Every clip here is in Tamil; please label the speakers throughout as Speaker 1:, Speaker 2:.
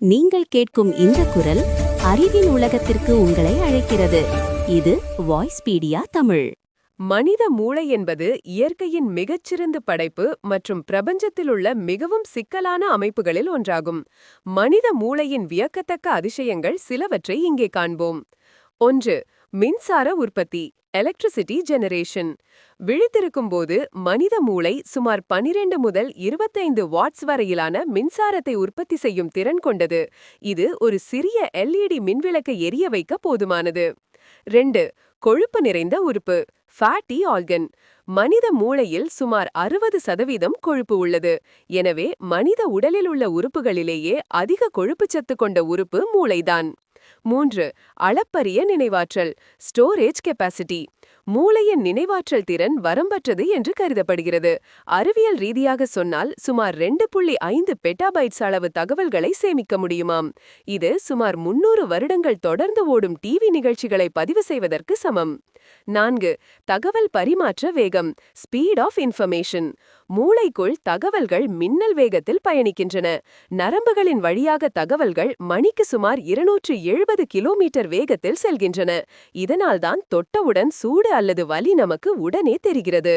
Speaker 1: நீங்கள் கேட்கும் இந்த குரல் அறிவின் உலகத்திற்கு உங்களை அழைக்கிறது. இது வாய்ஸ்பீடியா தமிழ்.
Speaker 2: மனித மூளை என்பது இயற்கையின் மிகச்சிறந்த படைப்பு மற்றும் பிரபஞ்சத்திலுள்ள மிகவும் சிக்கலான அமைப்புகளில் ஒன்றாகும். மனித மூளையின் வியக்கத்தக்க அதிசயங்கள் சிலவற்றை இங்கே காண்போம். 1. மின்சார உற்பத்தி, எலக்ட்ரிசிட்டி ஜெனரேஷன். விழித்திருக்கும்போது மனித மூளை சுமார் 12 முதல் 25 வாட்ஸ் வரையிலான மின்சாரத்தை உற்பத்தி செய்யும் திறன் கொண்டது. இது ஒரு சிறிய எல்இடி மின்விளக்கை எரிய வைக்க போதுமானது. 2. கொழுப்பு நிறைந்த உறுப்பு, ஃபேட்டி ஆர்கன். மனித மூளையில் சுமார் 60% கொழுப்பு உள்ளது. எனவே மனித உடலில் உள்ள உறுப்புகளிலேயே அதிக கொழுப்புச்சத்து கொண்ட உறுப்பு மூளைதான். 3. அளப்பரிய நினைவாற்றல், ஸ்டோரேஜ் கெப்பாசிட்டி. மூளையின் நினைவாற்றல் திறன் வரம்பற்றது என்று கருதப்படுகிறது. அறிவியல் ரீதியாக சொன்னால் சுமார் 2.5 பெட்டாபைட்ஸ் அளவு தகவல்களை சேமிக்க முடியுமாம். இது சுமார் 300 வருடங்கள் தொடர்ந்து ஓடும் டிவி நிகழ்ச்சிகளை பதிவு செய்வதற்கு சமம். 4. தகவல் பரிமாற்ற வேகம், ஸ்பீட் ஆஃப் இன்ஃபர்மேஷன். மூளைக்குள் தகவல்கள் மின்னல் வேகத்தில் பயணிக்கின்றன. நரம்புகளின் வழியாக தகவல்கள் மணிக்கு சுமார் 270 கிலோமீட்டர் வேகத்தில் செல்கின்றன. இதனால்தான் தொட்டவுடன் சூடு அல்லது வலி நமக்கு உடனே தெரிகிறது.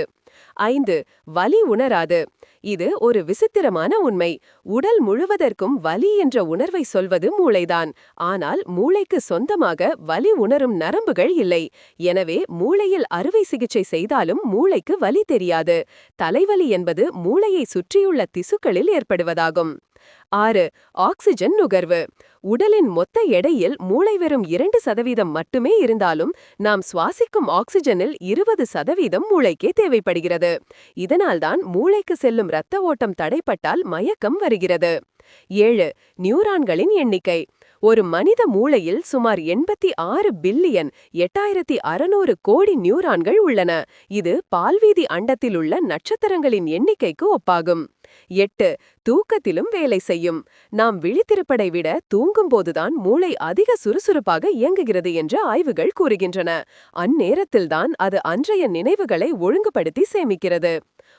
Speaker 2: 5. வலி உணராது. இது ஒரு விசித்திரமான உண்மை. உடல் முழுவதற்கும் வலி என்ற உணர்வை சொல்வது மூளைதான். ஆனால் மூளைக்கு சொந்தமாக வலி உணரும் நரம்புகள் இல்லை. எனவே மூளையில் அறுவை சிகிச்சை செய்தாலும் மூளைக்கு வலி தெரியாது. தலைவலி என்பது மூளையை சுற்றியுள்ள திசுக்களில் ஏற்படுவதாகும். 6. ஆக்சிஜன் நுகர்வு. உடலின் மொத்த எடையில் மூளை வெறும் 2% மட்டுமே இருந்தாலும் நாம் சுவாசிக்கும் ஆக்சிஜனில் 20% மூளைக்கே தேவைப்படுகிறது. இதனால்தான் மூளைக்கு செல்லும் இரத்த ஓட்டம் தடைப்பட்டால் மயக்கம் வருகிறது. 7. நியூரான்களின் எண்ணிக்கை. ஒரு மனித மூளையில் சுமார் 86 பில்லியன் 8600 கோடி நியூரான்கள் உள்ளன. இது பால்வீதி அண்டத்தில் உள்ள நட்சத்திரங்களின் எண்ணிக்கைக்கு ஒப்பாகும். 8. தூக்கத்திலும் வேலை செய்யும். நாம் விழித்திருப்பதை விட தூங்கும்போதுதான் மூளை அதிக சுறுசுறுப்பாக இயங்குகிறது என்று ஆய்வுகள் கூறுகின்றன. அந்நேரத்தில்தான் அது அன்றைய நினைவுகளை ஒழுங்குபடுத்தி சேமிக்கிறது.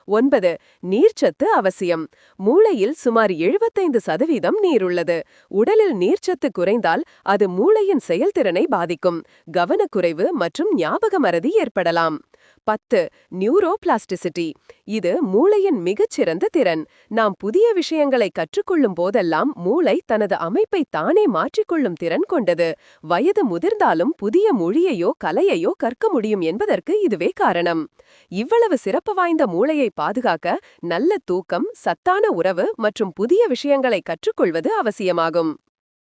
Speaker 2: 9. நீர்ச்சத்து அவசியம். மூளையில் சுமார் 75% நீர் உள்ளது. உடலில் நீர்ச்சத்து குறைந்தால் அது மூளையின் செயல்திறனை பாதிக்கும். கவனக்குறைவு மற்றும் ஞாபக மறதி ஏற்படலாம். 10. நியூரோபிளாஸ்டிசிட்டி. இது மூளையின் மிகச்சிறந்த திறன். நாம் புதிய விஷயங்களை கற்றுக்கொள்ளும் போதெல்லாம் மூளை தனது அமைப்பை தானே மாற்றிக்கொள்ளும் திறன் கொண்டது. வயது முதிர்ந்தாலும் புதிய மொழியையோ கலையையோ கற்க முடியும் என்பதற்கு இதுவே காரணம். இவ்வளவு சிறப்பு வாய்ந்த மூளையை பாதுகாக்க நல்ல தூக்கம், சத்தான உறவு மற்றும் புதிய விஷயங்களை கற்றுக்கொள்வது அவசியமாகும்.